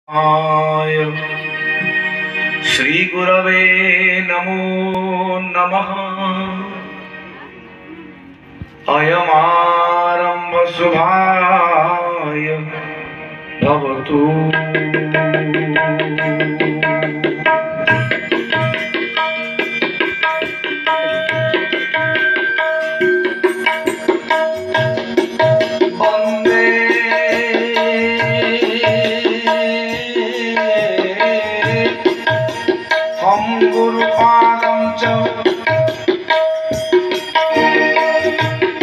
आय श्री गुरवे नमो नमः। अयमारंभ शुभाय भवतु। गुरुपादं च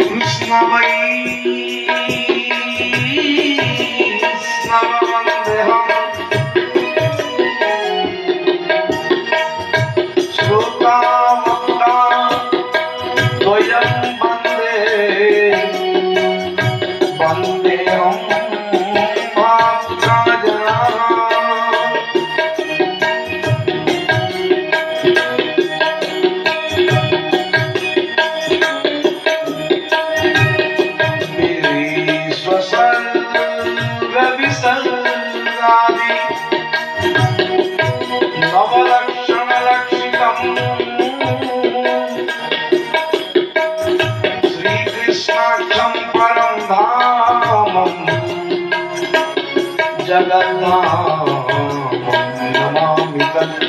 कृष्णवैष्णववन्देहम् श्रोतावक्ता द्वयं वन्देहं नवलक्षणलक्षितम् श्रीकृष्णाख्यं परं धामं जगद्धामं नमामि तत्।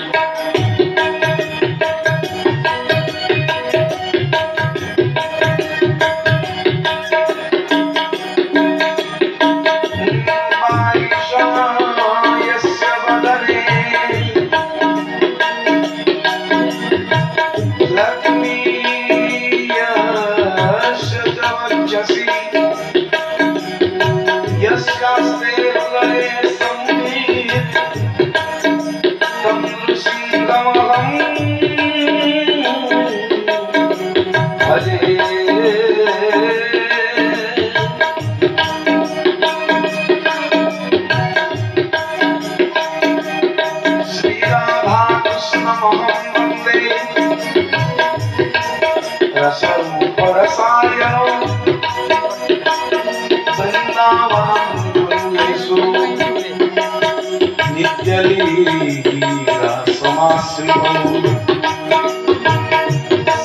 रसायनो वृन्दावनेषु नित्यलीला समाश्रितो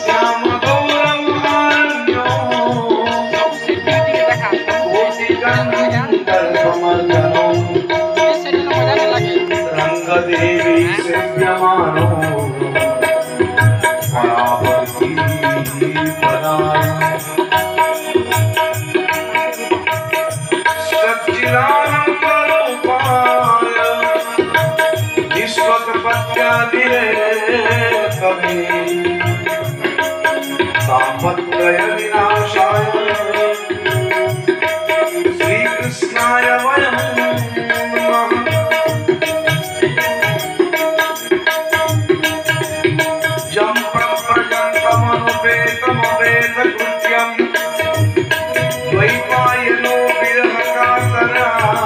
श्यामगौरमुदान्यो कोटिकन्दर्पमर्दनो रङ्गदेवी सेव्यमानो सच्चिदानन्दरूपाय विश्वकपत्यादिरेकवे तापत्रयविनाशाय श्रीकृष्णाय वयं नमः। जं प्रव्रजन्तमनुपेतमवेदकृत्यम् द्वैपायनो विरहकातराजुआओ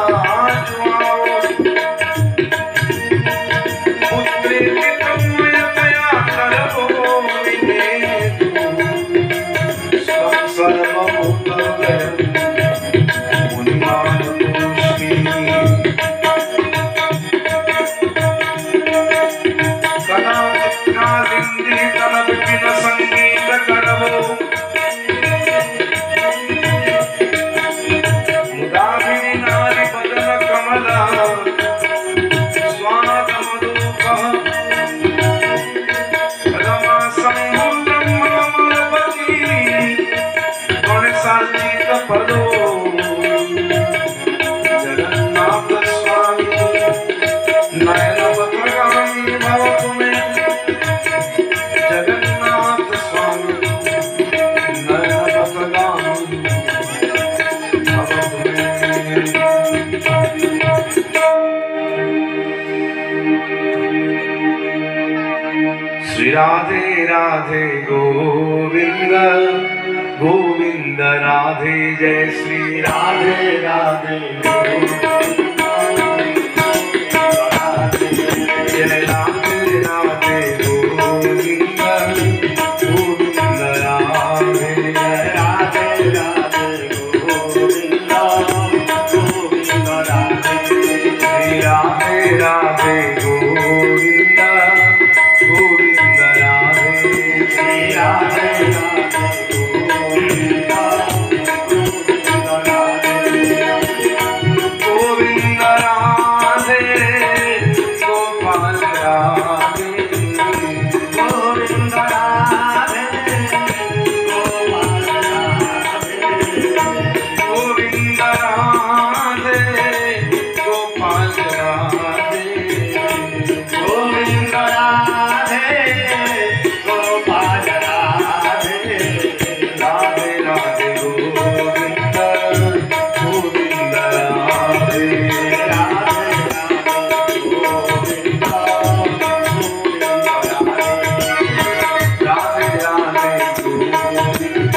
पुत्रेति तन्मयतया करवो विनेतु स्वं सर्वभूतहृदयं मुनिमानतोऽस्मि। कदाचित्कालिन्दीतनविपिनसङ्गीतकरवो जगन्नाथ स्वामी नयनपथगामी भवतु मे। जगन्नाथ स्वामी नयनपथगामी भवतु मे। श्री राधे राधे गोविंद गोविंद राधे जय श्री राधे राधे जय राधे राधे गोविंद गोविंद राधे जय राधे राधे गोविंद गोविंद राधे श्री राधे राधे गोविंद गोविंद राधे श्री राधे गोविंद राधे गोपाल राधे गोविंद राधे गोपाल राधे गोविंद राधे गोपाल राधे गोविंद राधे गोपाल राधे राधे राधे गोविंद गोविंद राधे राधे गोविंद राधे राधे गोविंद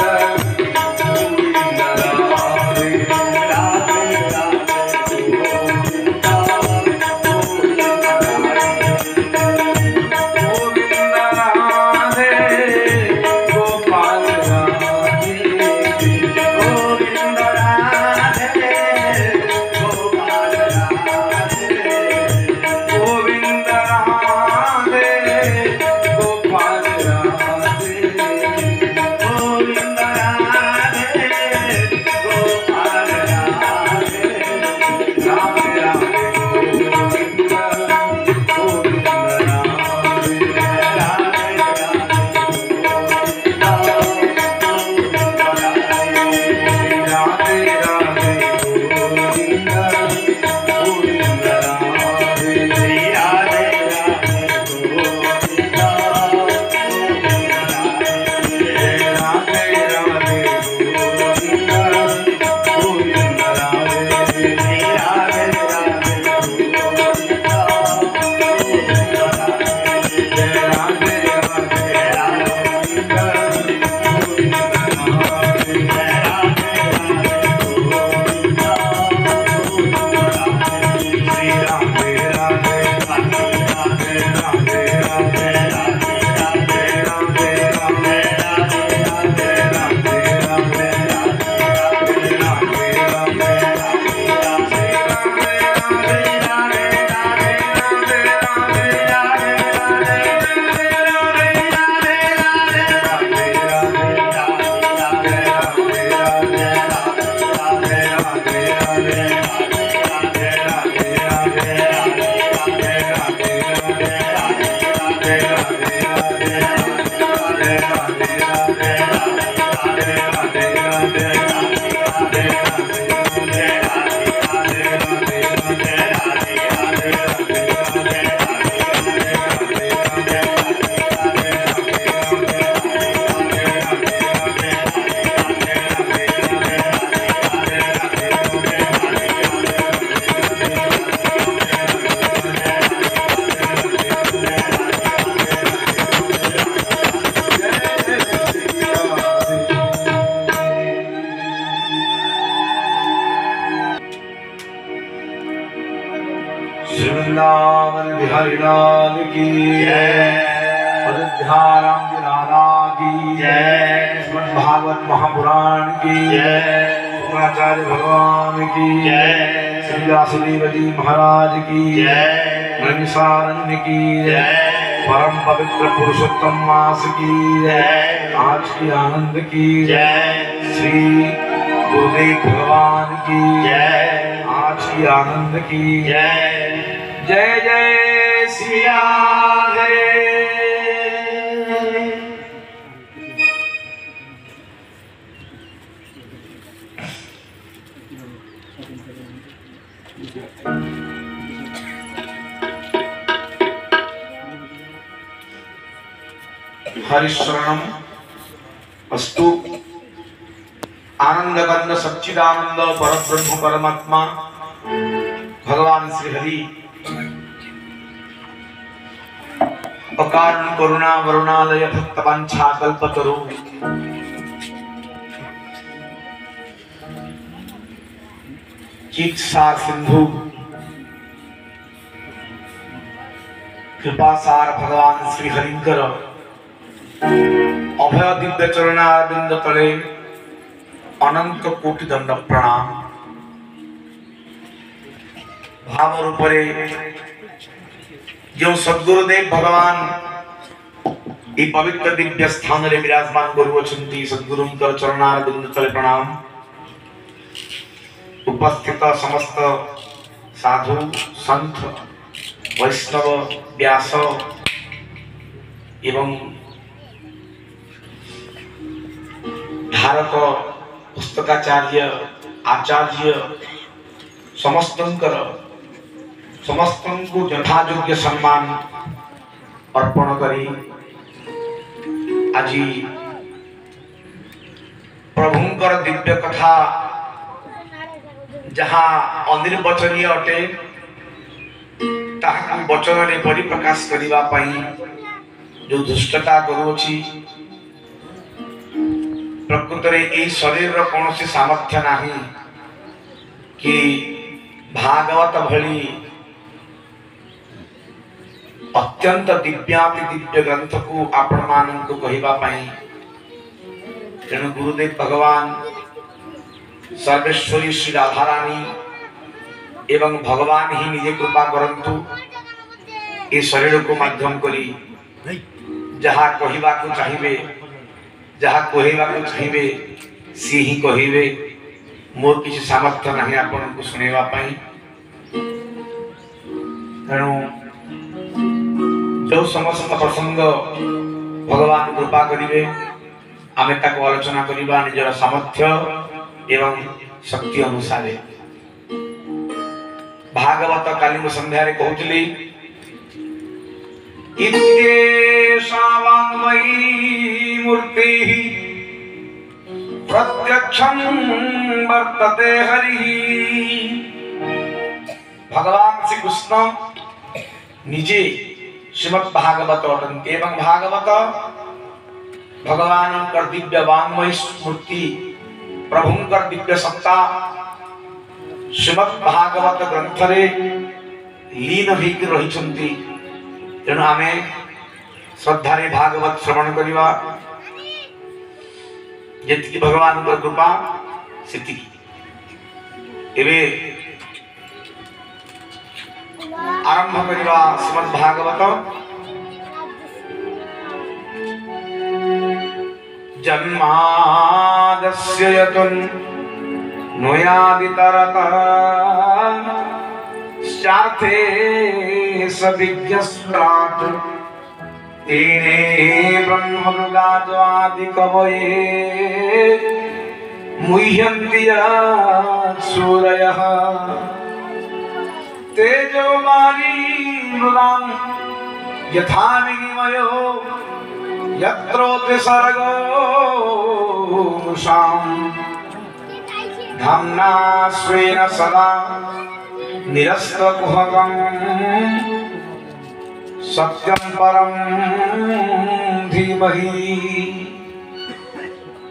गोविंद राधे गोपाल राधे गोविंद राधे गोपाल राधे गोविंद राधे गोपाल राधे गोविंद राधे गोपाल राधे राधे राधे गोविंद गोविंद राधे राधे राधे राधे गोविंद गोविंद राधे राधे राधे राधे गोविंद गोविंद राधे राधे राधे राधे वृंदावन बिहारी लाल की अयोध्या राम जी लाला की श्रीमद् भागवत महापुराण की शुक्राचार्य भगवान की श्री व्यासदेव जी महाराज की नैमिषारण्य की परम पवित्र पुरुषोत्तम मास की आज की आनंद की श्री गुरुदेव भगवान की आज की आनंद की जय जय सिया जय। हरिशरणम अस्तु। आनंद कंद सच्चिदानंद परब्रह्म परमात्मा भगवान श्री हरि अकारण करुणा वरुणालय भक्तवांछा कल्पतरु चित्सा सिंधु कृपासार भगवान श्री हरिंकर अभय दिव्य चरणारविंद तले अनंत कोटि दंड प्रणाम। भाव रूपरे जो सद्गुरुदेव भगवान ये पवित्र दिव्य स्थान रे विराजमान करुवछंती सद्गुरुंकर चरणार बिंदु तले प्रणाम। उपस्थित समस्त साधु संत वैष्णव व्यास एवं भारत पुस्तकाचार्य आचार्य समस्त को यथायोग्य सम्मान अर्पण करी आज प्रभुंकर दिव्य कथा जहाँ अनिर्वचनीय अटे ताहाकु वचन रे परिप्रकाश करिवा पई जो दुष्टता करूछि प्रकृत रे ए शरीर रो कोनोसी सामर्थ्य नाही कि भागवत भली अत्यंत दिव्याति दिव्य ग्रंथ को आपण मान को कहिबा पई तेणु गुरुदेव भगवान सर्वेश्वरी श्री राधा रानी एवं भगवान ही निजे कृपा करंतु ये शरीर को माध्यम करी जहाँ कहवा को चाहिए जहाँ कहवा को चाहिए सी ही कहिबे मोर किसी सामर्थ्य नहीं आपन को सुनेवा पाई तेणु जो समस्त प्रसंग भगवान कृपा करिवे आमे ताको आलोचना करिबा निजर सामर्थ्य एवं शक्ति अनुसार। भागवत काली संध्या रे कहउतली इत्येषा वाङ्मयी मूर्तिः प्रत्यक्षं वर्तते हरिः। भगवान श्री कृष्ण निजे श्रीमद् भागवत अटन्ति एवं भागवत भगवान कर दिव्य वाङ्मयी मूर्ति प्रभुंकर दिव्य सत्ता श्रीमद् भागवत ग्रंथ रे लीन होइक रहिछंती। तेणु आमे श्रद्धा रे भागवत श्रवण करिवा जेतिकी भगवान कर कृपा सेतिकी। एबे आरंभ करिवा श्रीमद् भागवत। जन्मादस्य यतुन् नुयादितरतः शार्थे सविज्ञस्त्रात् तेने ब्रह्ममृगादि कवये मुह्यन्ति सूरयः तेजोमानी मृदां यथा विनिमयो यत्रोति सर्गो धाम्ना स्वेन सदा निरस्तकुहकं सत्यं परं धीमहि।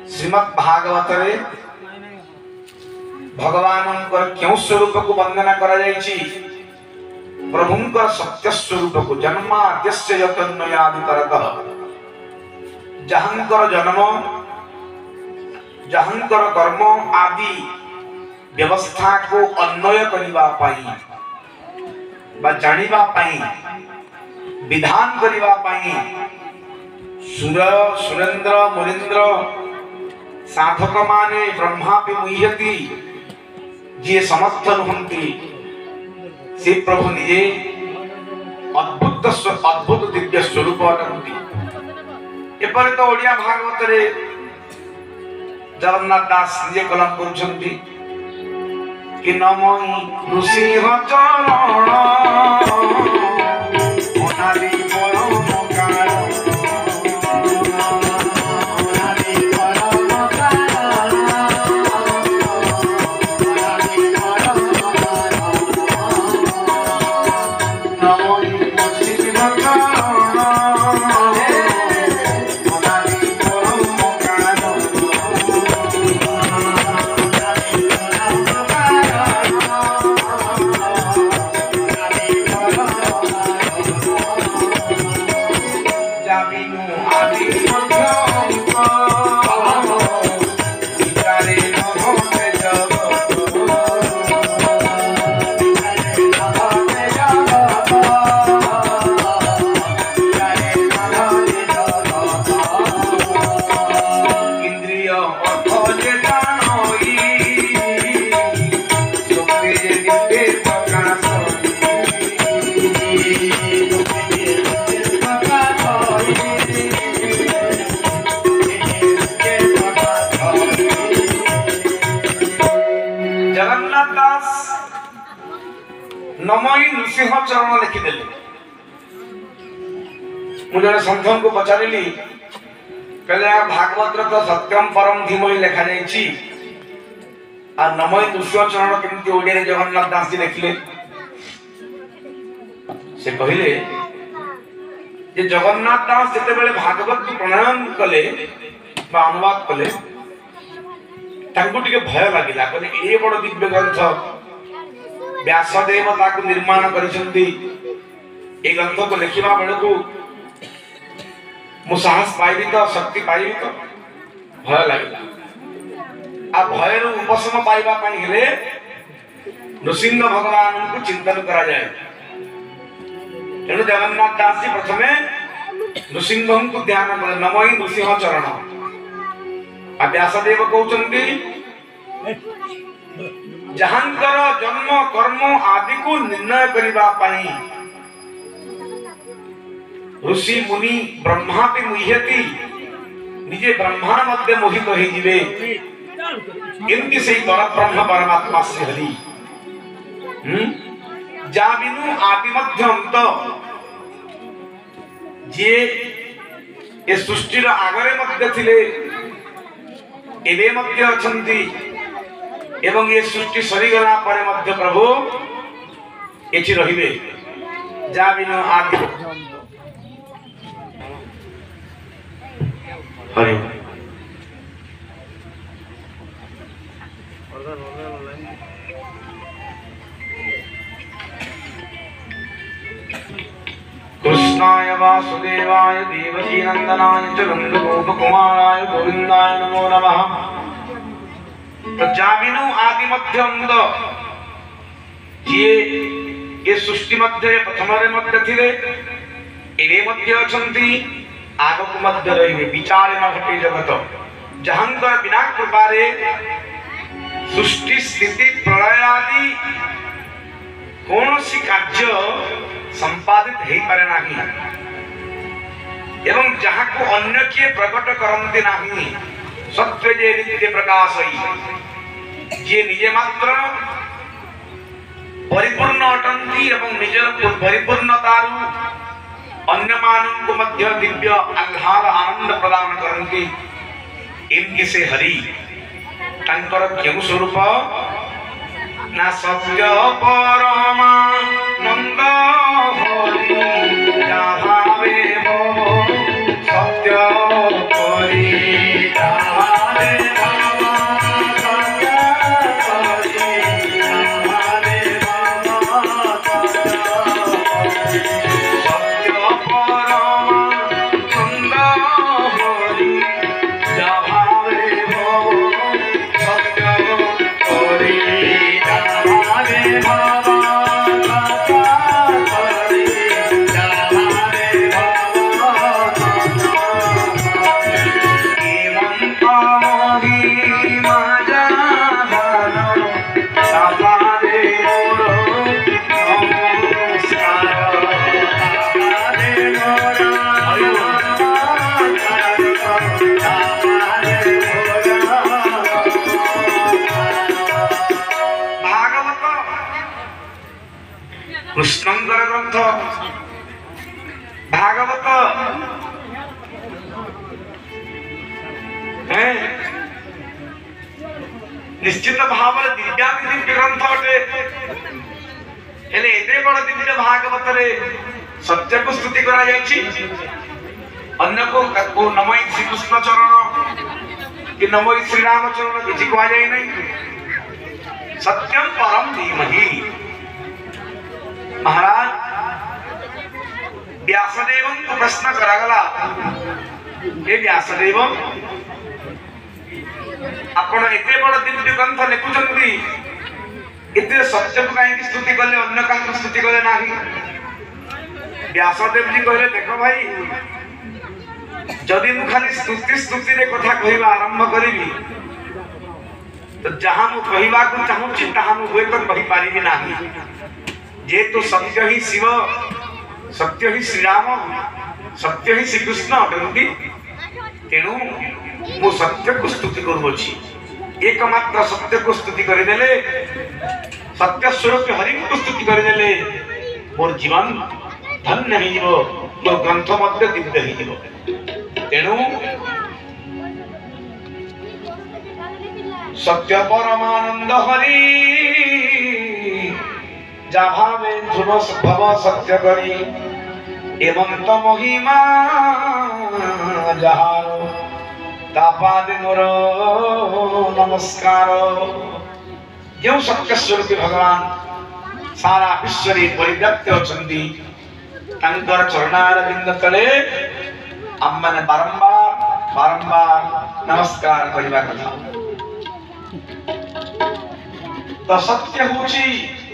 श्रीमद् भागवत रे भगवान क्यों स्वरूप को वंदना करा जायछि प्रभुंकर सत्य स्वरूप को जन्माद्यस्य यतन्नयादितरतः जहांकर जन्म जहांकर कर्म आदि व्यवस्था को अन्वय करिवा पाई बा जानिबा पाई विधान करिवा पाई सुर सुरेंद्र मुनीन्द्र साधक माने ब्रह्मा पे मुह्यति जे समर्थ नुहंती से प्रभु निजे अद्भुत दिव्य स्वरूप अटंती। एपरि तो ओडिया भागवत रे जगन्नाथ दास निजे कलम करुछंती कि नमोई नृसिंह चरण अनादि परमकार चरण लिखिदेले। मुझे संथन को पचारि कहले भागवत तो सत्यम परम धीमहि लिखा जाइछि आ नमय नृसिंह चरण केमती ओडिया जगन्नाथ दास जी लिखिले। से कहले जे जगन्नाथ दास जेते बेले भागवत को प्रणयन कले बा अनुवाद कले तांको टिके भय लागिला कहले ए बड़ दिव्य ग्रंथ व्यासदेव ताको निर्माण करिसंती ए ग्रंथ को लिखिबा बेलकू मु साहस पाइबी तो शक्ति पाइबी तो भय लागिला आ भयर उपशम पाइबा पई हेले नृसिंह भगवान को चिंतन करा जाए। तेणु जगन्नाथ दास जी प्रथमे नृसिंह को ध्यान कले नमोई नृसिंह चरण आ व्यासदेव कहउचंती जहांकर जन्म कर्म आदि को निर्णय करिबा पई ऋषि मुनि ब्रह्मा भी मुह्यति निजे ब्रह्मा मध्य मोहित हो जिवे इनकी से पर ब्रह्म परमात्मा से हरि जाबिनु आदि मध्य अंत जे ए सृष्टि रा आगरे मध्य थिले एबे मध्य अछंती एवं ये सृष्टि सरी गला परे मध्य प्रभु एछि रहिबे जाबिनु आदि हरि कृष्णाय वासुदेवाय देवकी नंदनाय च नंदगोपकुमाराय गोविंदाय नमो नमः। तो जाबिनु आदि मध्य अंद ये सृष्टि मध्य प्रथम मध्य थिले एवे मध्य अछंती आगक मध्य रहिबे विचार न घटे जगत जहांकर बिना कृपारे सृष्टि स्थिति प्रलय आदि कौनसी कार्य संपादित हेई पारे नाही एवं जहाँ को अन्य किए प्रकट करंती नाही सत्य जे नित्य प्रकाश होई जे निजे मात्र परिपूर्ण अटंती एवं निजर परिपूर्णतारु अन्य मानव को मध्य दिव्य आह्लाद आनंद प्रदान करंती इनके से हरि तांकर केउ स्वरूप ना सत्य परमा नंद हरि जाभावे भव सत्य परि जाभावे भव सत्य परि जाभावे भव सत्य परमा नंद हरि जाभावे भव सत्य परि जाभावे भव कृष्णंकर ग्रंथ भागवत निश्चित भाव दिव्य ग्रंथ अटे हेले एते बड़ दिव्य भागवत रे सत्य को स्तुति करा जायछि अन्य को नमोई श्री कृष्ण चरण कि नमोई श्री राम चरण किछि कहा जाय नहीं सत्यम परम धीमहि। महाराज व्यासदेव को प्रश्न करागला हे व्यासदेव आपण एते बड़ दिव्य ग्रंथ लिखुचंती एते सत्य को काहे स्तुति करले अन्य का स्तुति करले नाही। व्यासदेव जी कहले देखो भाई जदि मु खाली स्तुति रे कथा कहबा आरंभ करिबी तो जहां मु कहबा को चाहू चिंता हम होय तो कहि पारिबी नाही। जे तो सत्य ही शिव सत्य ही श्री राम सत्य ही श्री कृष्ण अटंती तेणु मु सत्य को स्तुति करूछि एकमात्र सत्य को स्तुति करदेले सत्य स्वरूप हरि को स्तुति करदेले मोर जीवन धन्य हो मो ग्रंथ मध्य दिव्य हो तेणु सत्य परमानंद हरि जा भावे ध्रुव भव सत्य करी एवं तो महिमा जहार तापादि मोर नमस्कार। जो सत्य स्वरूप भगवान सारा विश्व परिव्याप्त अछंती तांकर चरणारविंद तले आमने बारंबार बारंबार नमस्कार करिबा कथा। तो सत्य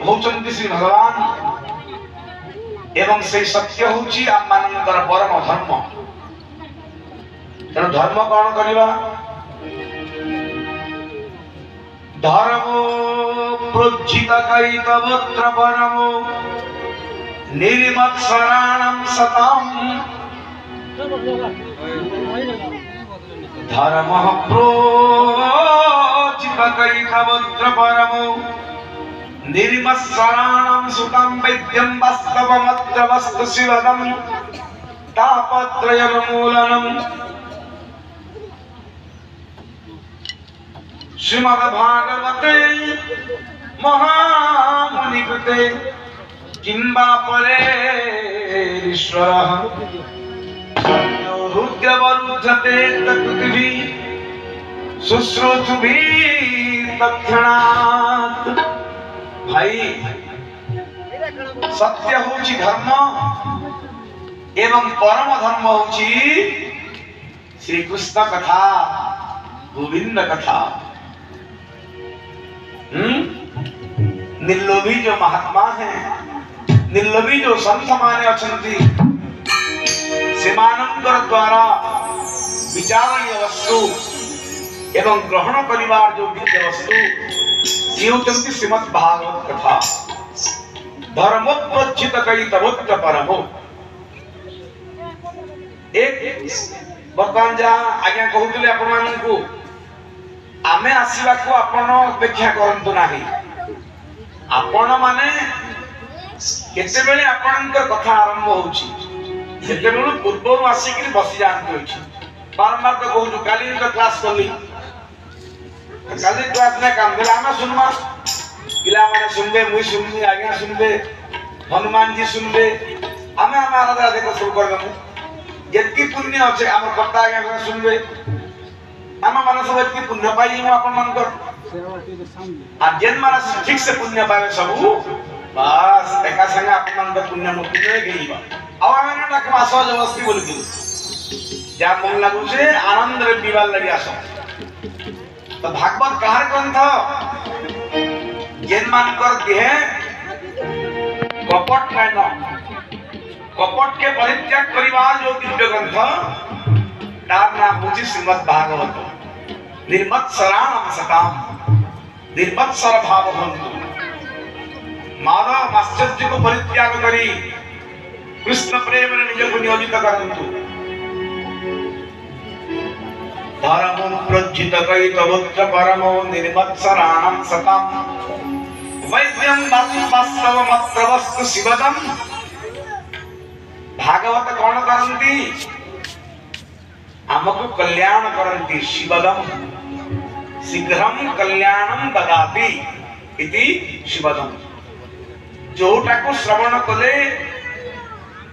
होचंती श्री भगवान एवं से सत्य होची आममानकर परम धर्म। तेणु धर्म कौन करिबा धर्मो प्रोज्झित कैतवत्र परमो निर्मत्सराणां सताम् धर्मः प्रोज्झित कैतवत्र परमो निर्मत्सराणां सुतं वैद्यं वास्तवमत्र वस्तु शिवदं तापत्रयोन्मूलनम्। श्रीमद्भागवते महामुनिकृते किंबा परेश्वरः हृद्यवरुध्यते तत्कृतिभिः शुश्रूषुभिः तत्क्षणात्। भाई सत्य होची धर्म एवं परम धर्म होची श्री कृष्ण कथा गोविंद कथा। निर्लोभी जो महात्मा है निर्लोभी जो संत माने अछंती सेमानंकर द्वारा विचारणीय वस्तु एवं ग्रहण करिवार जो विद्य वस्तु ये होचंती श्रीमद् भागवत कथा। धर्मोत्प्रोज्झित कैतवोत्र परमो एक बर्तमान जहाँ आज्ञा कहूले आपण मानकू आमे आसीबा को आपण अपेक्षा करंतु नाही। आपण माने केते बेले आपणकर कथा आरंभ होउची केते बेलु पूर्वरु आसीकरी बसी जानते होची बारंबार तो कहू काली तो क्लास करली काली क्लास ने काम देला आमे सुनमा पिला माने सुनबे मुई सुनबी आज्ञा सुनबे हनुमान जी सुनबे आमे आमे आराधना देखो शुरू कर दमु जेतकी पुण्य अछि हमर कर्ता आज्ञा सुनबे आमा मानस व्यक्ति पुण्य पाई हम अपन मन कर आ जेन मानस ठीक से पुण्य पावे सब बस एका संग अपन मन पुण्य मुक्ति रे गईबा अब हमें ना का सहज वस्ती बोल के जा मन लागु से आनंद रे पीवार लगी आसो। तो भागवत कहार ग्रंथ जेन मान कर देह कपट न कपट के परित्याग परिवार जो दिव्य ग्रंथ तार नाम होची श्रीमद् भागवत। निर्मत्सराणां सताम् निर्मत्सर भाव बंधु मानव आश्चर्य को परित्याग करी कृष्ण प्रेम रे निज को नियोजित करंतु। धर्मं प्रोज्झित कैतवोत्र परमो निर्मत्सराणां सताम् वैद्यं वास्तवमत्र वस्तु शिवदम्। भागवत कौन करंती आमको कल्याण करंती शिवदम शीघ्रम कल्याणम ददाति इति शिवदम। जोटा को श्रवण कले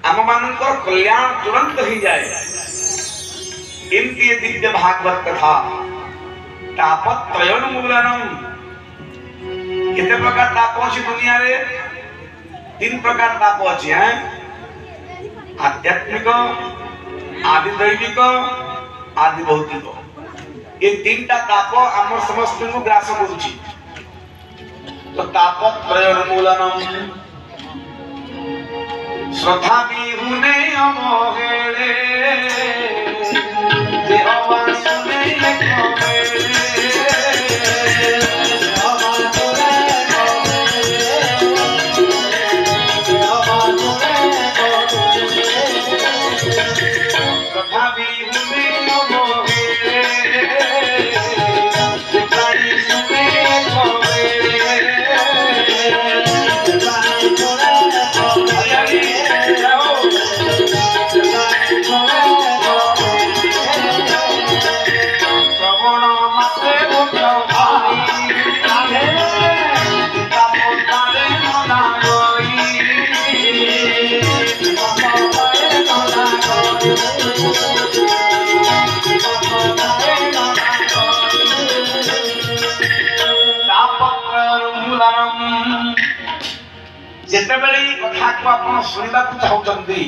आम मानकर कल्याण तुरंत ही जाए। इनकी दिव्य भागवत कथा तापत्रयोन्मूलनम। कितने प्रकार ताप अछि दुनिया रे 3 प्रकार ताप अछि हैं आध्यात्मिक आदि दैविक आदि भौतिक। ये 3टा ताप आम समस्त को ग्रास करुछि। तो तापत्रयोन्मूलनम श्रद्धा विहुने अमोहेले जे अवासुने कमेले ଯେତେବେଳେ ଏଇ କଥାକୁ ଆପଣ ଶୁଣିବାକୁ ଚାହୁଁଛନ୍ତି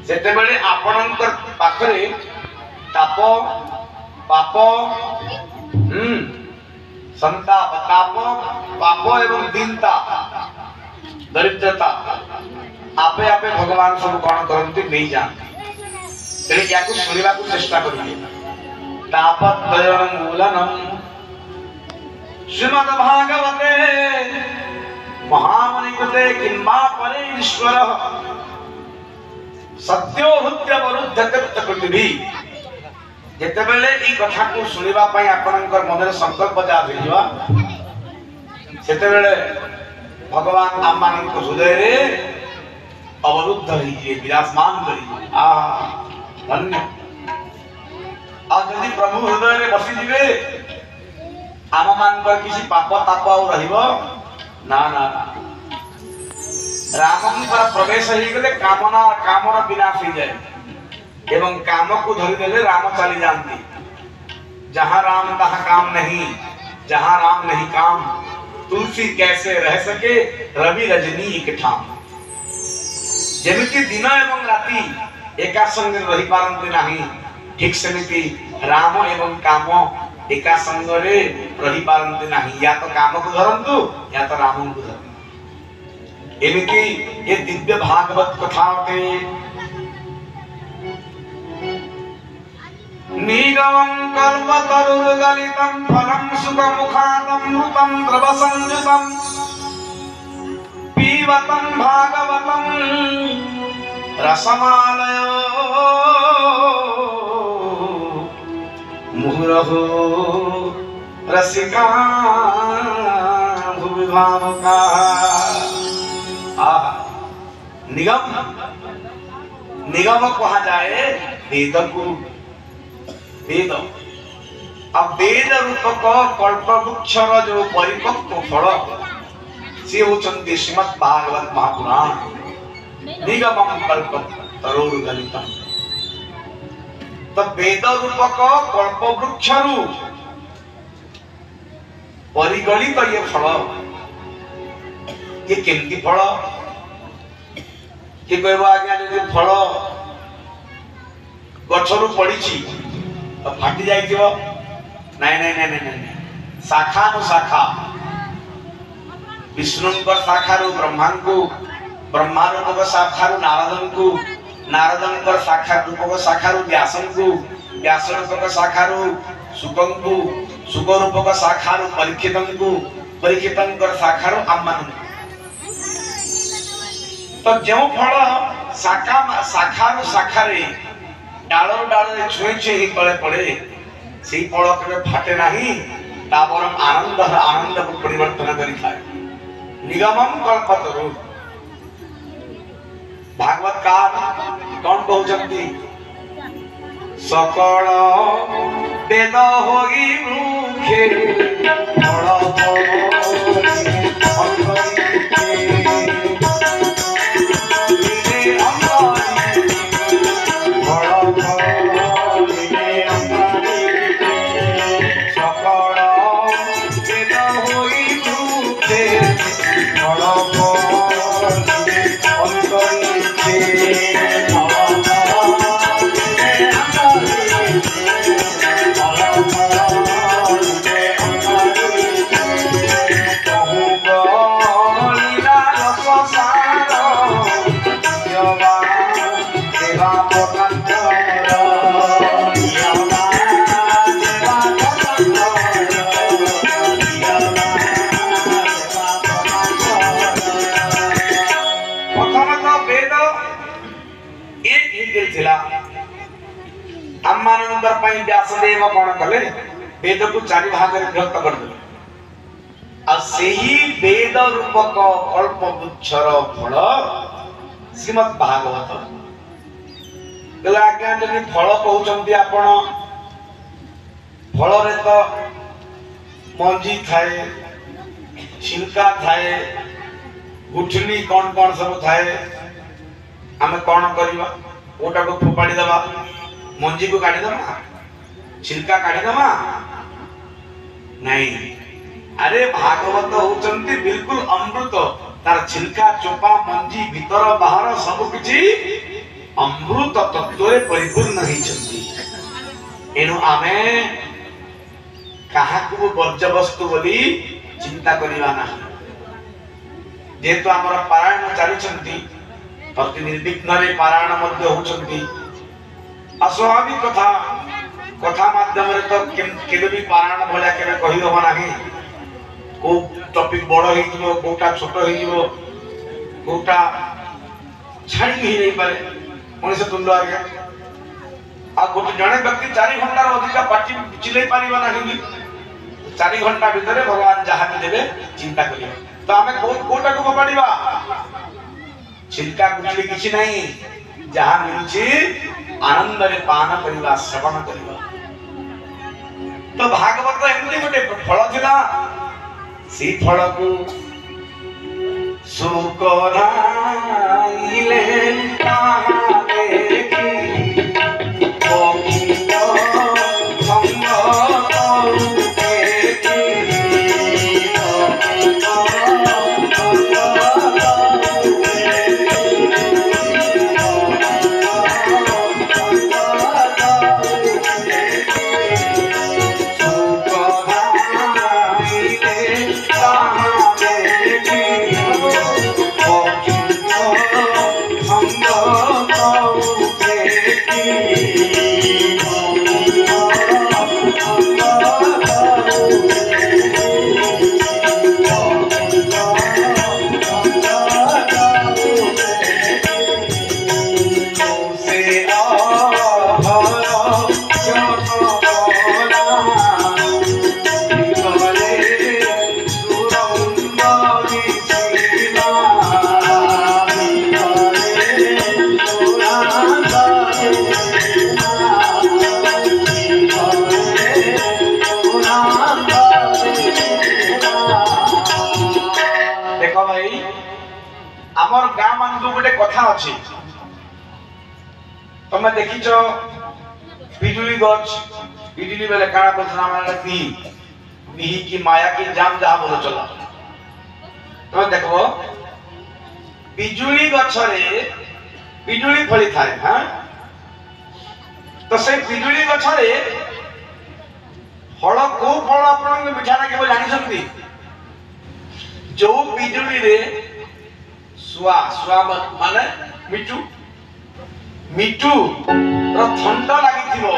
ସେତେବେଳେ ଆପଣଙ୍କ ପାଖରେ ତାପ ପାପ संताप ताप पाप एवं दीनता दरिद्रता आपे आपे भगवान सब कौन करते नहीं जानते तेरे क्या कुछ सुनिबा को चेष्टा करिए तापत्रयं मूलनम श्रीमद् भागवते महामुनि कृते किंबा परे ईश्वर सत्यो हृदय वरुद्ध कृत कृतिभि जेतेबेले ई कथा को सुनिबा पई आपनकर मनरे संकल्प जा भेजवा सेतेबेले भगवान आमान को हृदय रे अवरुद्ध रही विराजमान करी आ धन्य आ जदि प्रभु हृदय रे बसी दिबे आम मान पर किसी पाप ताप आ रहिबो ना ना राम पर प्रवेश ही गले कामना कामर विनाश हो जाए एवं काम को धरि देले राम चली जानती जहां राम तहां काम नहीं जहां राम नहीं काम तुलसी कैसे रह सके रवि रजनी एक ठाम जेमिति दिन एवं राति एका संग रही पारंती नहीं ठीक सेमिति राम एवं काम एका संग रे रही पारंती नहीं या तो काम को धरंतु या तो राम को धरंतु एमिति ये दिव्य भागवत कथा के नीगवं कल्पतरुर्गलितं फलं सुखमुखादमृतं द्रवसंयुतं पीबतं भागवतं रसमालयो मुहुरहो रसिका भुवि भावुका निगम निगम कहा जाए वेद को वेद अब वेद रूपक कल्प वृक्षर जो परिपक्व फल से होचंती श्रीमद् भागवत महापुराण निगमं कल्पतरोर्गलितम् तो वेद रूपक कल्प वृक्षरु परिगलित ये फल ये केमती फल कि कहबो आज्ञा जे फल गछरु पड़ीची तो फाटी जाइथिबो नहीं नहीं नहीं नहीं शाखा नु शाखा विष्णुंकर शाखारु ब्रह्मांकु ब्रह्मा रूपक शाखारु नारदंकु नारदंकर शाखा रूपक शाखारु व्यासंकु व्यास रूपक शाखारु सुकंकु सुक रूपक शाखारु परीक्षितंकु परीक्षितंकर शाखारु आम्मानंकु तो जो फल शाखा शाखारु शाखारे डालर डालर छुए छुए ही तले पड़े से फल केबे फाटे नाही तापर आनंद आनंद को परिवर्तन करि थाए निगमं कल्पतरु भागवतकार कौन कहउचंती सकल वेद होई मुखे फल व्यासदेव कौन कले वेद को चारि भाग में विभक्त कर दिले आ सेही वेद रूपक कल्प वृक्षर फल श्रीमद् भागवत गला आज्ञा जदि फल कहउचंती आपण फल रे तो मंजी थाए छिलका थाए गुठली कौन कौन सब थाए आमे कौन करबा ओटा को फोपाड़ी दबा मंजी को काटी दमा छिलका काटी दमा नहीं अरे भागवत होचंती बिल्कुल अमृत तार छिलका चोपा मंजी भीतर बाहर सब किछि अमृत तत्व परिपूर्ण होइछन्ति। एनु आमे काहाकु वर्ज्य वस्तु बोली चिंता करिवा नाही। जेतु हमर पारायण चालिछन्ति प्रति निर्विघ्न रे पारायण मध्य होछन्ति। अस्वाभाविक कथा कथा माध्यम रे तो केबे भी पारायण भला केबे कहि हो नाही। को टॉपिक बड़ हे जिवो कोटा छोट हे जिवो कोटा छाड़ी ही नहीं पारे मनुष्य तुल्य आगे आ गोटे जने व्यक्ति 4 घंटा अधिक पार्टी चिल्लाई पारिबा नाही। 4 घंटा भीतर भगवान जहाँ भी देवे चिंता करियो। तो आमे कोटा को पपाड़ीबा छिलका कुचली किछि नहीं। जहाँ मिलुछि आनंद रे पान करिबा श्रवण करिबा। तो भागवत एमती गोटे फल थिला सी फल को सुकराइले ताहा देखि गोविंद संग आमर गाँ मान गोटे कथा अच्छी तुम देखीच पिजुली गछ पिजुली बेले काना बोलना माने बिही की माया की जाम जहा बोल चला तुम देखो पिजुली गछरे पिजुली फली थाए। हाँ तो से पिजुली गछरे फल को फल आपन मिठा ना केवल जानि सकती जो पिजुली रे सुआ सुआ माने मिठू मिठू रो ठंडा लागिथिबो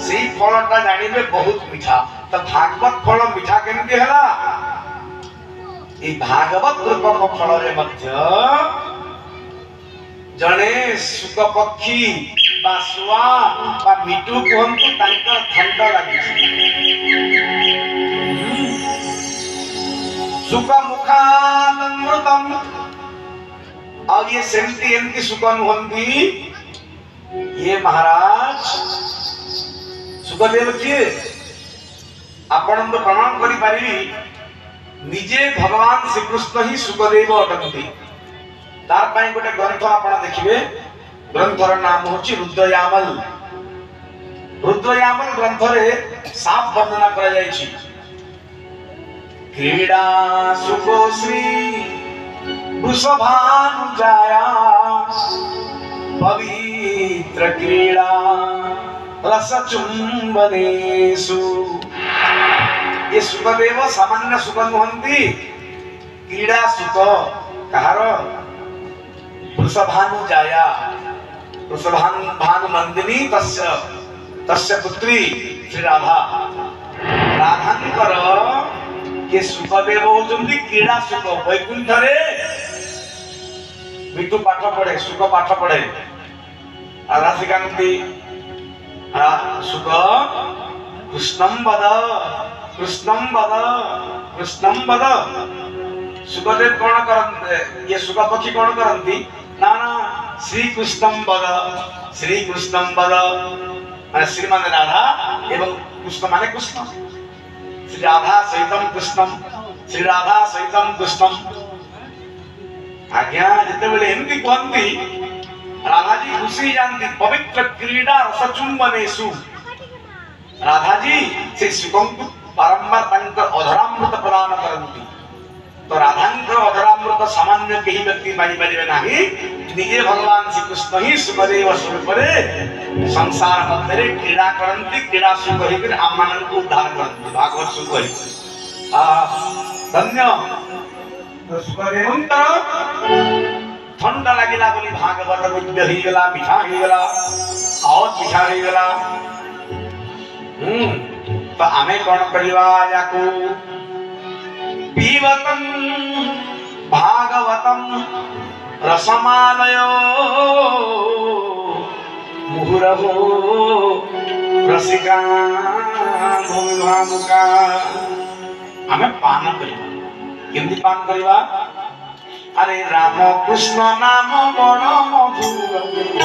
सेही फलटा जानिबे बहुत मीठा। तो भागवत फल मीठा केमती हला ए भागवत रूपक फल रे मध्य जने सुक पक्षी बा सुआ बा मिठू कोहंतु तांकर ठंडा लागिछि। सुक मुखामृतम और ये सेमती एमती सुकन होंदी ये महाराज सुखदेव जी आपण तो प्रमाण करि पारिबी निजे भगवान श्री कृष्ण ही सुखदेव अटंती। तार पई गोटे ग्रंथ आपण देखिबे ग्रंथर नाम होची रुद्रयामल। रुद्रयामल ग्रंथ रे साफ वर्णना करा जायछि क्रीड़ा सुखो श्री वृषभानुजाया पवित्र क्रीड़ा रस चुंबनेषु। ये सुखदेव सामान्य सुख नुहंती क्रीड़ा सुख कहार वृषभानुजाया वृषभानुनंदिनी तस्य पुत्री श्री राधा राधांकर ये सुखदेव होचंती क्रीड़ा सुख। वैकुंठ रे मिठू पाठ पढ़े सुख पाठ पढ़े राधा श्रीकांती सुख कृष्णम वद कृष्णम वद कृष्णम वद। सुखदेव कौन करते ये सुख पक्षी कौन करती ना ना श्री कृष्णम वद श्री कृष्णम वद। श्री माने राधा एवं कृष्ण माने कृष्ण। श्री राधा सहितम कृष्णम श्री राधा सहितम कृष्णम। आज्ञा जिते बेले एमती कहती राधा जी खुशी जानती पवित्र क्रीड़ा रसचुंबनेषु। राधा जी से सुखम को बारंबार तंकर अधरामृत प्रदान करती। तो राधांकर अधरामृत सामान्य कहीं व्यक्ति पाई पारे ना निजे भगवान श्री कृष्ण ही सुखदेव स्वरूप संसार मध्य क्रीड़ा करती क्रीड़ा सुख होकर आम मान को उद्धार करती भागवत सुख धन्य सुखदेवंकर ठंडा लगिला बोली भागवत विद्य हो गला मीठा हो गला और मीठा हो गला तो आमे कौन करवा याकू पीवतम भागवतम रसमालयो मुहुरहो रसिका भूमिभामुका आमे पान करवा केमती पान करवा अरे राम कृष्ण नाम बड़ मधुर